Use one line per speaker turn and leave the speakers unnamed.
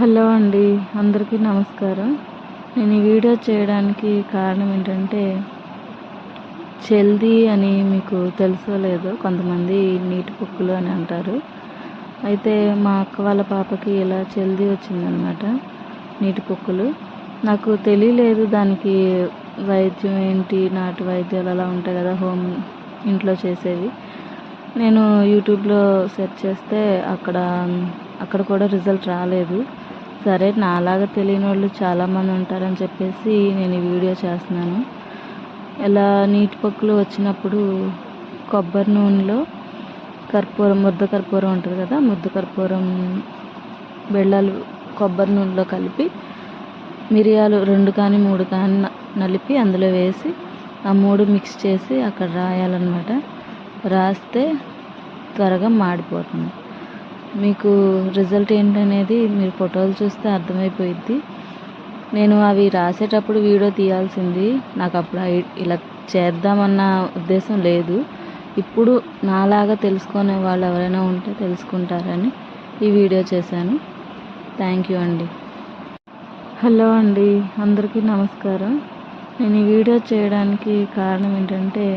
Hello అండి, అందరికీ నమస్కారం. నేను ఈ వీడియో చేయడానికి కారణం ఏంటంటే, జల్దీ అని మీకు తెలుసో లేదో, కొంతమంది నీటి పొక్కులు అని అంటారు. అయితే మా అక్క వాళ్ళ పాపకి ఇలా జల్దీ వచ్చిందనమాట, నీటి పొక్కులు. నాకు తెలియలేదు దానికి వైద్యం ఏంటి, నాటు వైద్యాలు అలా ఉంటాయి కదా, ఇంట్లో చేసేవి. నేను యూట్యూబ్లో సెర్చ్ చేస్తే అక్కడ కూడా రిజల్ట్ రాలేదు. సరే, నాలాగా తెలియని వాళ్ళు చాలామంది ఉంటారని చెప్పేసి నేను ఈ వీడియో చేస్తున్నాను. ఇలా నీటి పొక్కులు వచ్చినప్పుడు కొబ్బరి నూనెలో ముద్ద కర్పూరం ఉంటుంది కదా, ముద్ద కర్పూరం బెల్లాలు కొబ్బరి నూనెలో కలిపి మిరియాలు 2 కానీ 3 కానీ నలిపి అందులో వేసి ఆ 3 మిక్స్ చేసి అక్కడ రాయాలన్నమాట. రాస్తే త్వరగా మాడిపోతుంది. మీకు రిజల్ట్ ఏంటనేది మీరు ఫోటోలు చూస్తే అర్థమైపోయిద్ది. నేను అవి రాసేటప్పుడు వీడియో తీయాల్సింది, నాకు అప్పుడు ఇలా చేద్దామన్న ఉద్దేశం లేదు. ఇప్పుడు నాలాగా తెలుసుకునే వాళ్ళు ఎవరైనా ఉంటే తెలుసుకుంటారని ఈ వీడియో చేశాను. థ్యాంక్ యూ అండి. హలో అండి, అందరికీ నమస్కారం. నేను ఈ వీడియో చేయడానికి కారణం ఏంటంటే,